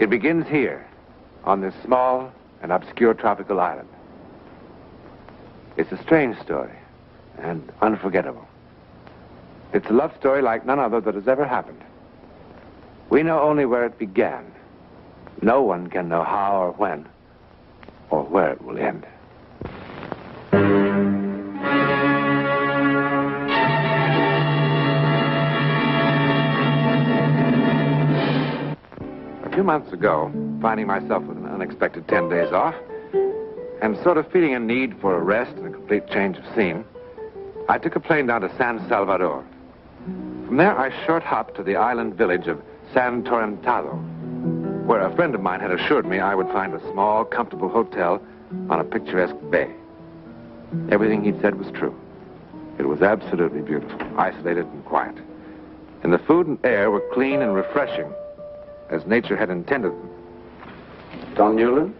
It begins here, on this small and obscure tropical island. It's a strange story and unforgettable. It's a love story like none other that has ever happened. We know only where it began. No one can know how or when or where it will end. A few months ago, finding myself with an unexpected 10 days off, and sort of feeling a need for a rest and a complete change of scene, I took a plane down to San Salvador. From there, I short hopped to the island village of San Torrentado, where a friend of mine had assured me I would find a small, comfortable hotel on a picturesque bay. Everything he'd said was true. It was absolutely beautiful, isolated and quiet. And the food and air were clean and refreshing, as nature had intended them. Don Newland?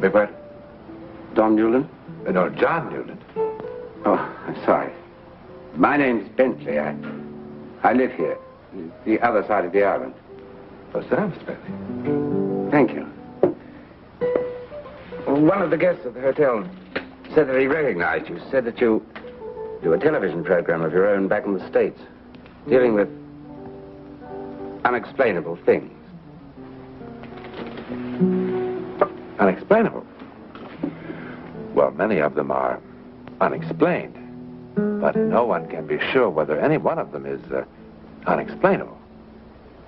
Beg pardon? Don Newland? No, John Newland. Oh, I'm sorry. My name's Bentley. I live here, the other side of the island. Oh, sit down, Mr. Bentley. Thank you. One of the guests at the hotel said that he recognized you, said that you do a television program of your own back in the States, dealing with unexplainable things. Unexplainable? Well, many of them are unexplained, but no one can be sure whether any one of them is unexplainable.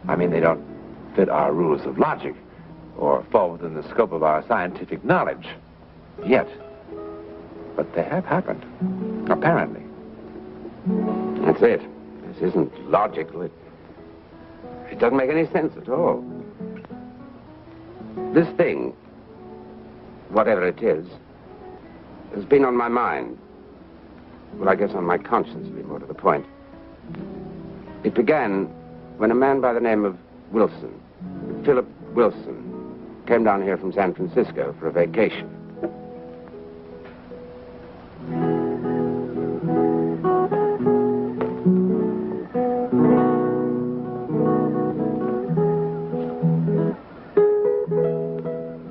I mean, they don't fit our rules of logic or fall within the scope of our scientific knowledge yet. But they have happened, apparently. That's it. This isn't logical. It doesn't make any sense at all. This thing, whatever it is, has been on my mind. Well, I guess on my conscience, to be more to the point. It began when a man by the name of Wilson, Philip Wilson, came down here from San Francisco for a vacation.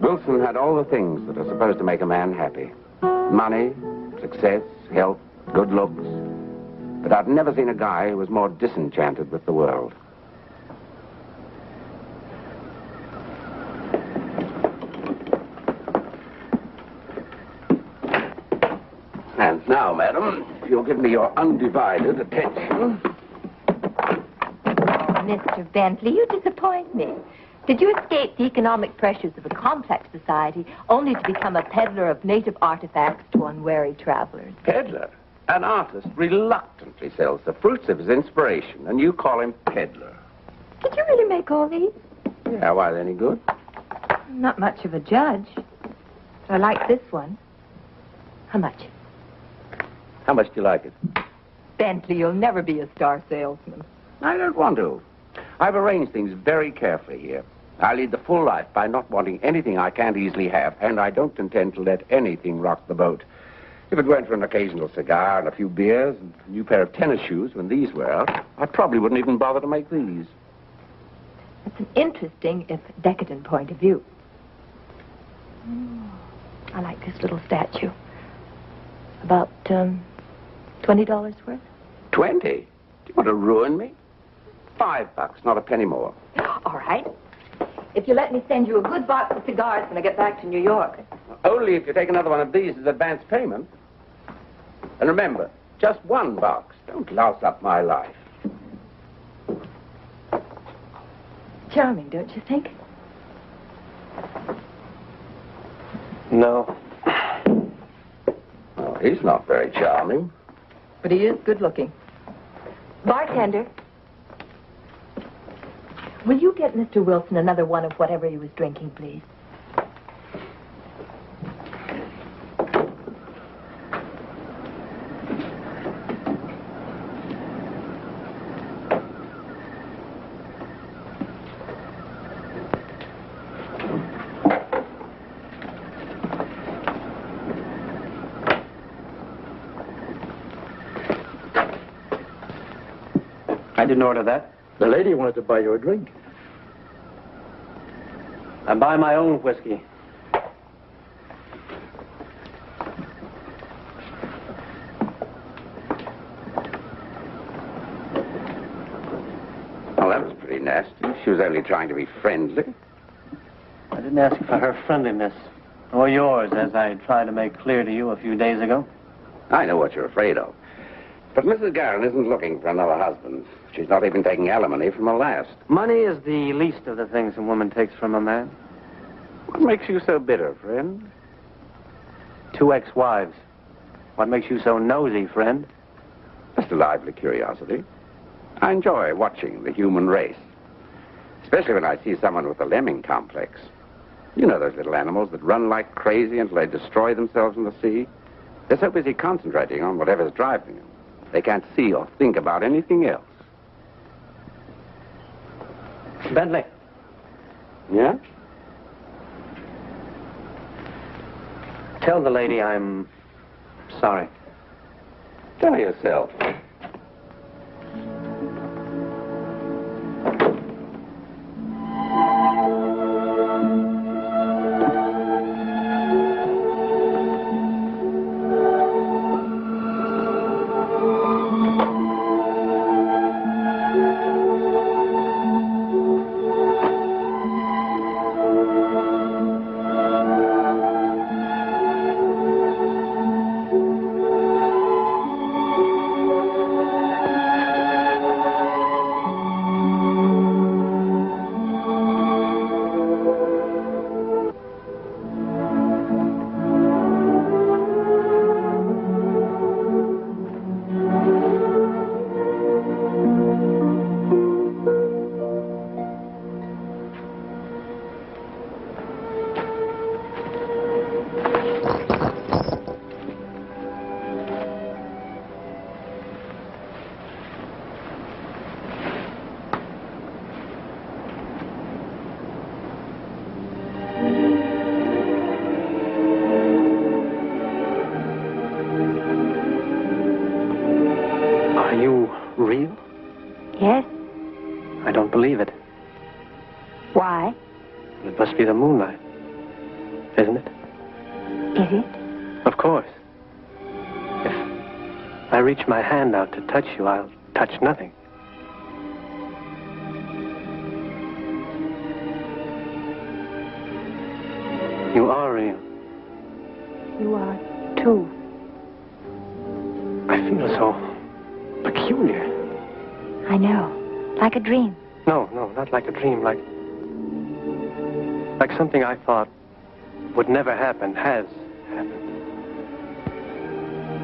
Wilson had all the things that are supposed to make a man happy. Money, success, health, good looks. But I've never seen a guy who was more disenchanted with the world. And now, madam, if you'll give me your undivided attention. Oh, Mr. Bentley, you disappoint me. Did you escape the economic pressures of a complex society only to become a peddler of native artifacts to unwary travelers? Peddler? An artist reluctantly sells the fruits of his inspiration, and you call him peddler. Did you really make all these? Yeah, why, they any good? I'm not much of a judge. I like this one. How much? How much do you like it? Bentley, you'll never be a star salesman. I don't want to. I've arranged things very carefully here. I lead the full life by not wanting anything I can't easily have, and I don't intend to let anything rock the boat. If it weren't for an occasional cigar and a few beers and a new pair of tennis shoes when these were out, I probably wouldn't even bother to make these. That's an interesting, if decadent, point of view. I like this little statue. About, $20 worth? 20? Do you want to ruin me? $5, not a penny more. All right. If you let me send you a good box of cigars when I get back to New York. Only if you take another one of these as advance payment. And remember, just one box. Don't louse up my life. Charming, don't you think? No. Oh, he's not very charming. But he is good looking. Bartender. Will you get Mr. Wilson another one of whatever he was drinking, please? I didn't order that. The lady wanted to buy you a drink. I buy my own whiskey. Well, that was pretty nasty. She was only trying to be friendly. I didn't ask for her friendliness, or yours, as I tried to make clear to you a few days ago. I know what you're afraid of. But Mrs. Garron isn't looking for another husband. She's not even taking alimony from her last. Money is the least of the things a woman takes from a man. What makes you so bitter, friend? 2 ex-wives. What makes you so nosy, friend? Just a lively curiosity. I enjoy watching the human race. Especially when I see someone with a lemming complex. You know those little animals that run like crazy until they destroy themselves in the sea? They're so busy concentrating on whatever's driving them. They can't see or think about anything else. Bentley. Yeah? Tell the lady I'm sorry. Tell yourself. Real? Yes. I don't believe it. Why? It must be the moonlight, isn't it? Is it? Of course. If I reach my hand out to touch you, I'll touch nothing. You are real. You are, too. I feel so peculiar. I know. Like a dream. No, not like a dream. Like something I thought would never happen has happened.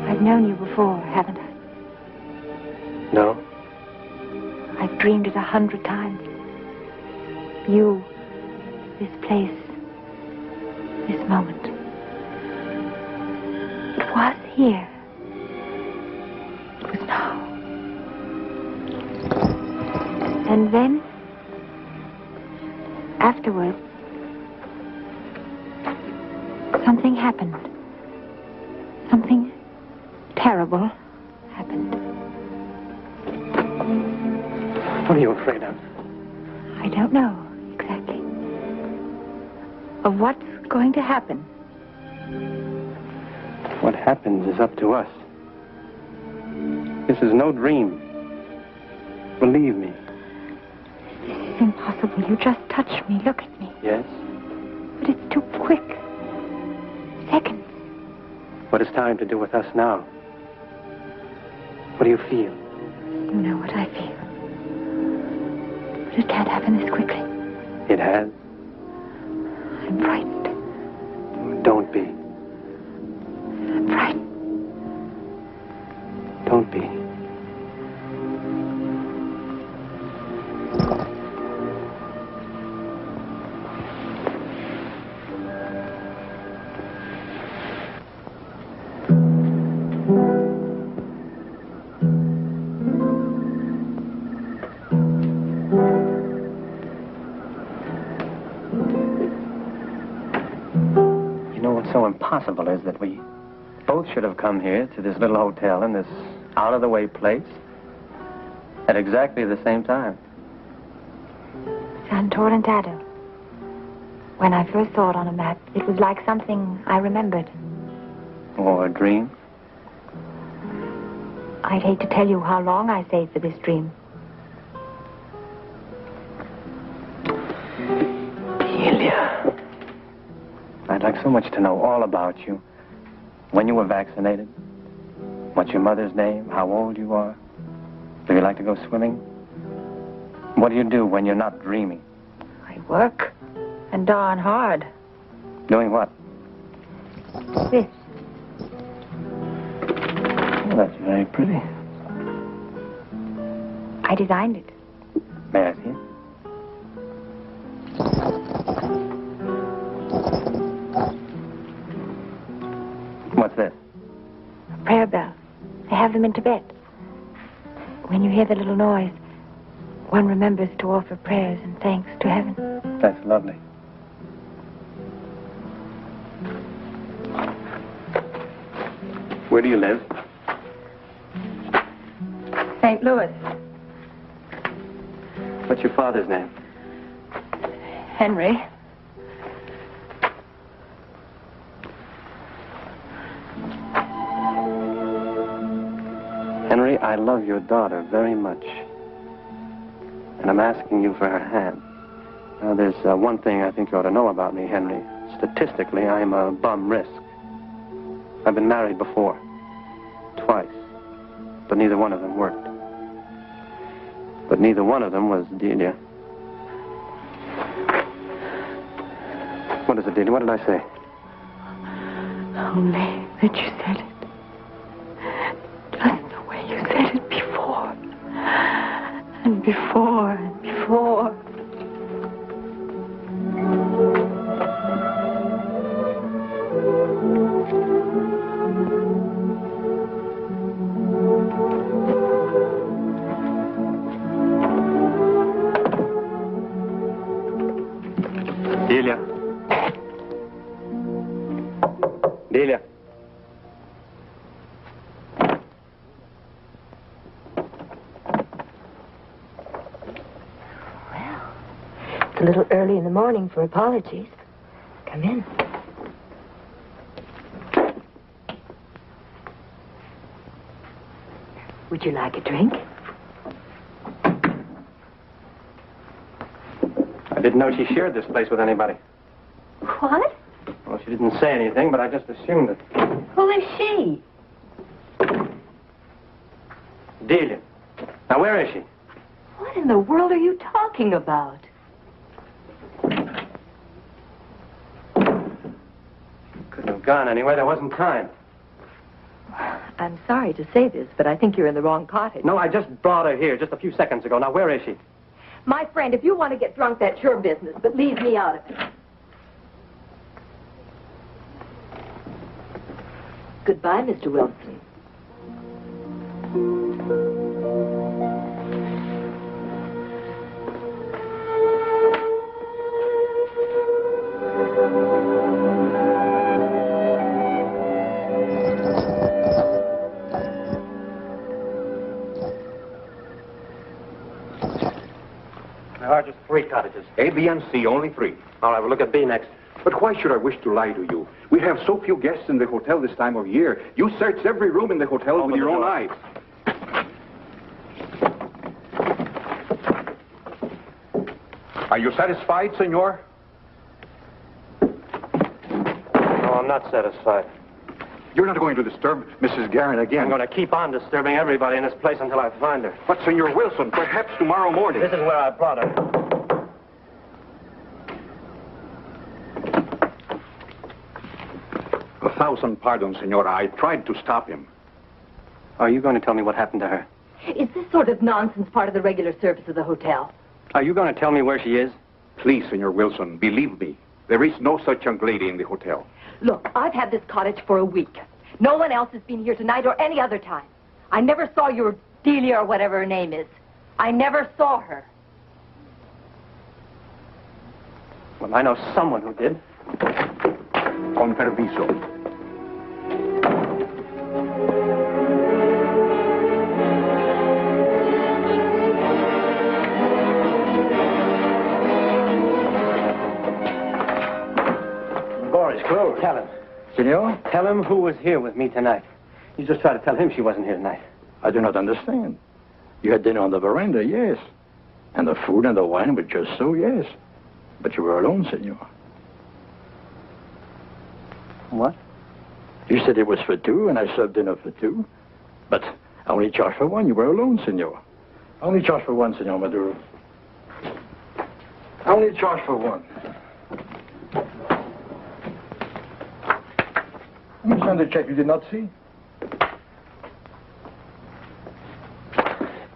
I've known you before, haven't I? No? I've dreamed it 100 times. You, this place, this moment. It was here. It was now. And then, afterwards, something happened. Something terrible happened. What are you afraid of? I don't know exactly. Of what's going to happen. What happens is up to us. This is no dream. Believe me. This is impossible. You just touch me. Look at me. Yes? But it's too quick. Seconds. What is time to do with us now? What do you feel? You know what I feel. But it can't happen this quickly. It has. I'm frightened. Don't be. I'm frightened. Don't be. Impossible is that we both should have come here to this little hotel in this out-of-the-way place at exactly the same time. San Torrentado. When I first saw it on a map, it was like something I remembered. Or a dream? I'd hate to tell you how long I saved for this dream. Delia. I'd like so much to know all about you. When you were vaccinated, what's your mother's name, how old you are. Do you like to go swimming? What do you do when you're not dreaming? I work, and darn hard. Doing what? This. Well, that's very pretty. I designed it. May I see it? What's this? A prayer bell. They have them in Tibet. When you hear the little noise, one remembers to offer prayers and thanks to heaven. That's lovely. Where do you live? St. Louis. What's your father's name? Henry. Henry, I love your daughter very much. And I'm asking you for her hand. Now, there's one thing I think you ought to know about me, Henry. Statistically, I'm a bum risk. I've been married before. Twice. But neither one of them worked. But neither one of them was Delia. What is it, Delia? What did I say? Only that you said it. Just the way you said it before. And before and before. Delia. Delia. Well, it's a little early in the morning for apologies. Come in. Would you like a drink? I didn't know she shared this place with anybody. What? Well, she didn't say anything, but I just assumed it. Who is she? Delia. Now, where is she? What in the world are you talking about? Couldn't have gone anywhere. There wasn't time. I'm sorry to say this, but I think you're in the wrong cottage. No, I just brought her here just a few seconds ago. Now, where is she? My friend, if you want to get drunk, that's your business, but leave me out of it. Goodbye, Mr. Wilson. There are just 3 cottages. A, B, and C, only 3. All right, we'll look at B next. But why should I wish to lie to you? We have so few guests in the hotel this time of year. You search every room in the hotel with your own eyes. Are you satisfied, senor? No, I'm not satisfied. You're not going to disturb Mrs. Garrett again. I'm going to keep on disturbing everybody in this place until I find her. But, Senor Wilson, perhaps tomorrow morning. This is where I brought her. 1,000 pardons, senor. I tried to stop him. Are you going to tell me what happened to her? Is this sort of nonsense part of the regular service of the hotel? Are you going to tell me where she is? Please, Senor Wilson, believe me. There is no such young lady in the hotel. Look, I've had this cottage for a week. No one else has been here tonight or any other time. I never saw your Delia or whatever her name is. I never saw her. Well, I know someone who did. Con permiso. Tell him. Senor? Tell him who was here with me tonight. You just tried to tell him she wasn't here tonight. I do not understand. You had dinner on the veranda, yes. And the food and the wine were just so, yes. But you were alone, senor. What? You said it was for two, and I served dinner for two. But I only charged for one. You were alone, senor. I only charged for one, senor Maduro. I only charged for one. You signed the check you did not see?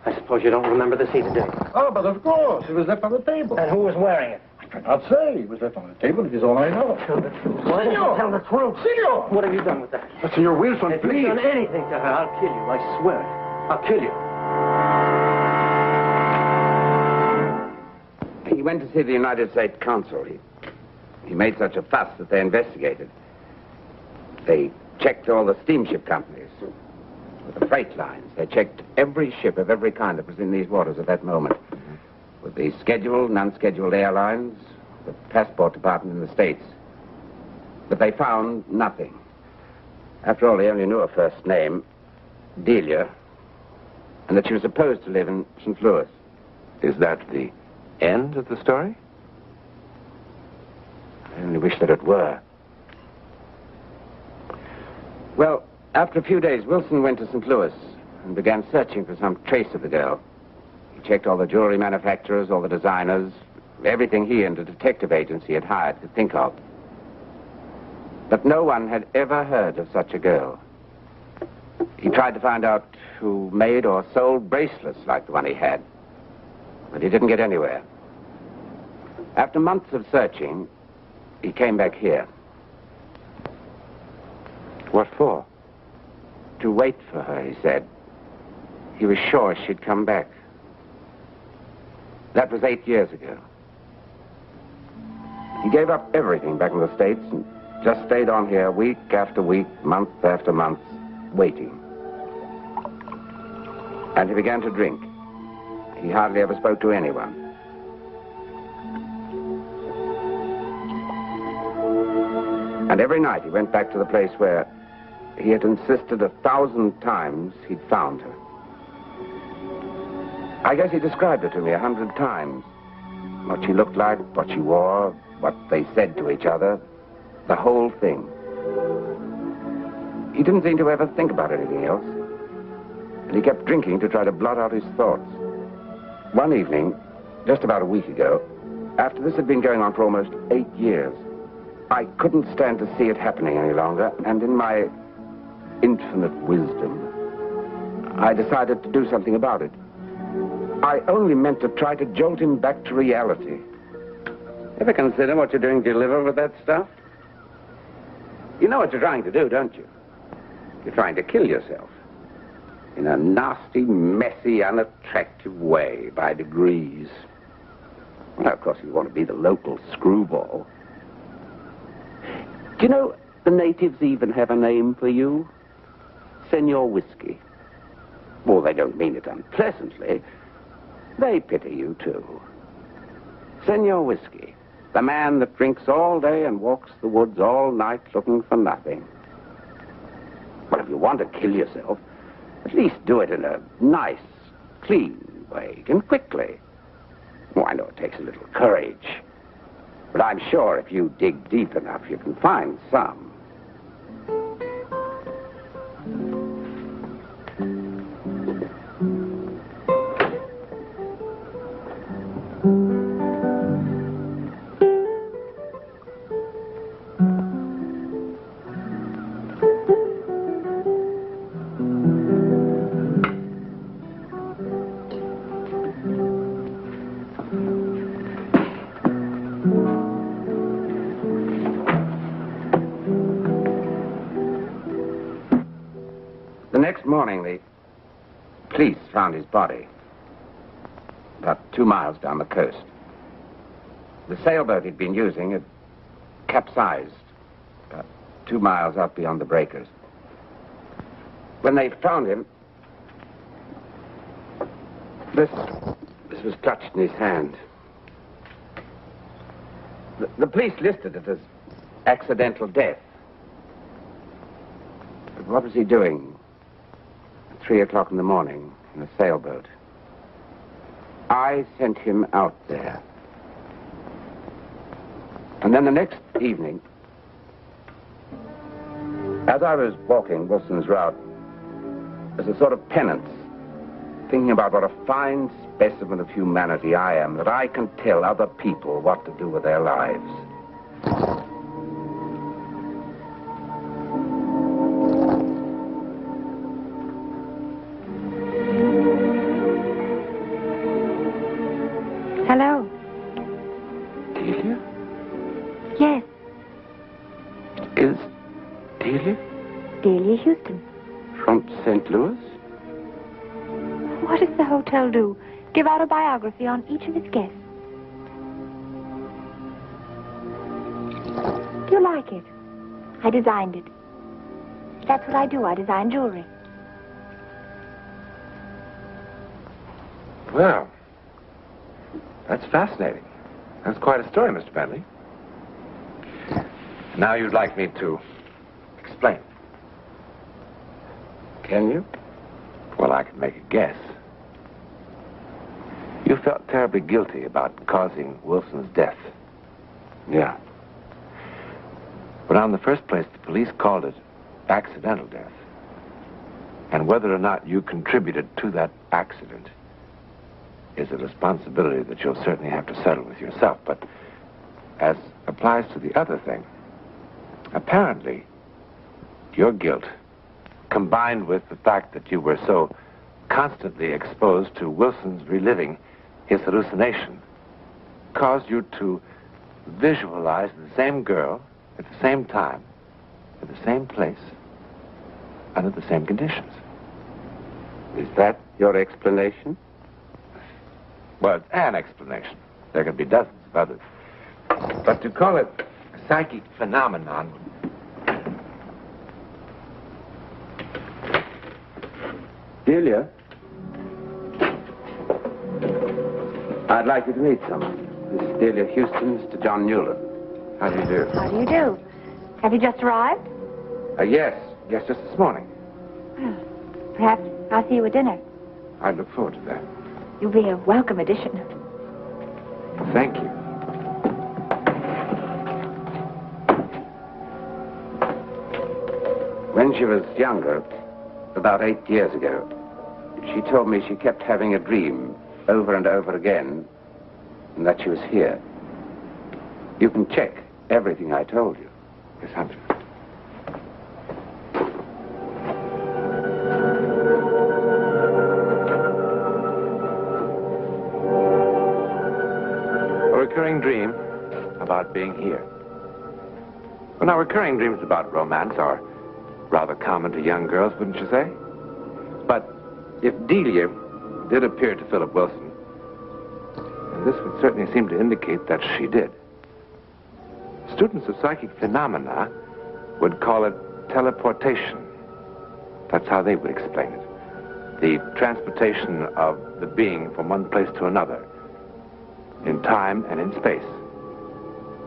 I suppose you don't remember the seat today. Oh, but of course. It was left on the table. And who was wearing it? I cannot say. It was left on the table. It is all I know. Tell the truth. Why didn't you tell the truth? Senor! What have you done with that? But, Senor Wilson, If please. you've done anything to her, I'll kill you. I swear it. I'll kill you. He went to see the United States consul. He made such a fuss that they investigated. They checked all the steamship companies, the freight lines. They checked every ship of every kind that was in these waters at that moment. With the scheduled and unscheduled airlines, the passport department in the States. But they found nothing. After all, they only knew her first name, Delia, and that she was supposed to live in St. Louis. Is that the end of the story? I only wish that it were. Well, after a few days, Wilson went to St. Louis and began searching for some trace of the girl. He checked all the jewelry manufacturers, all the designers, everything he and the detective agency had hired could think of. But no one had ever heard of such a girl. He tried to find out who made or sold bracelets like the one he had, but he didn't get anywhere. After months of searching, he came back here. What for? To wait for her, he said. He was sure she'd come back. That was 8 years ago. He gave up everything back in the States and just stayed on here week after week, month after month, waiting. And he began to drink. He hardly ever spoke to anyone. And every night he went back to the place where he had insisted 1,000 times he'd found her. I guess he described her to me 100 times. What she looked like, what she wore, what they said to each other, the whole thing. He didn't seem to ever think about anything else. And he kept drinking to try to blot out his thoughts. One evening, just about a week ago, after this had been going on for almost 8 years, I couldn't stand to see it happening any longer, and in my infinite wisdom, I decided to do something about it. I only meant to try to jolt him back to reality. Ever consider what you're doing to your liver with that stuff? You know what you're trying to do, don't you? You're trying to kill yourself. In a nasty, messy, unattractive way, by degrees. Well, of course, you want to be the local screwball. Do you know, the natives even have a name for you? Senor Whiskey. Well, they don't mean it unpleasantly. They pity you, too. Senor Whiskey, the man that drinks all day and walks the woods all night looking for nothing. Well, if you want to kill yourself, at least do it in a nice, clean way, and quickly. Oh, I know it takes a little courage, but I'm sure if you dig deep enough, you can find some. The next morning, the police found his body about 2 miles down the coast. The sailboat he'd been using had capsized about 2 miles out beyond the breakers. When they found him, this was clutched in his hand. The police listed it as accidental death. What was he doing at 3 o'clock in the morning in a sailboat? I sent him out there. And then the next evening, as I was walking Wilson's route, as a sort of penance, thinking about what a fine specimen of humanity I am, that I can tell other people what to do with their lives. Hello. Delia? Yes, Is Delia Delia Houston. from St. Louis? What does the hotel do? Give out a biography on each of its guests. Do you like it? I designed it. That's what I do. I design jewelry. Well, that's fascinating. That's quite a story, Mr. Bentley. Now you'd like me to explain. Can you? Well, I can make a guess. You felt terribly guilty about causing Wilson's death. Yeah. But in the first place, the police called it accidental death. And whether or not you contributed to that accident is a responsibility that you'll certainly have to settle with yourself. But as applies to the other thing, apparently, your guilt, combined with the fact that you were so constantly exposed to Wilson's reliving his hallucination, caused you to visualize the same girl at the same time, at the same place, under the same conditions. Is that your explanation? Well, it's an explanation. There could be dozens of others. But to call it a psychic phenomenon... Delia? I'd like you to meet someone. This is Delia Houston, Mr. John Newland. How do you do? How do you do? Have you just arrived? Yes, just this morning. Well, perhaps I'll see you at dinner. I look forward to that. You'll be a welcome addition. Thank you. When she was younger, about 8 years ago, she told me she kept having a dream over and over again, and that she was here. You can check everything I told you. Yes, Hunter. A recurring dream about being here. Well, now, recurring dreams about romance are rather common to young girls, wouldn't you say? But if Delia did appear to Philip Wilson, this would certainly seem to indicate that she did. Students of psychic phenomena would call it teleportation. That's how they would explain it. The transportation of the being from one place to another, in time and in space.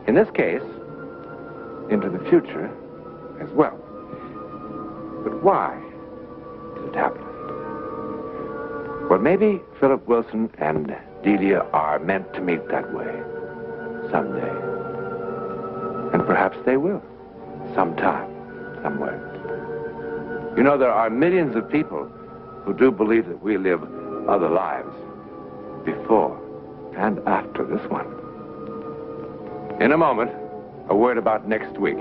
In this case, into the future as well. But why did it happen? Well, maybe Philip Wilson and Delia are meant to meet that way someday. And perhaps they will, sometime, somewhere. You know, there are millions of people who do believe that we live other lives before and after this one. In a moment, a word about next week.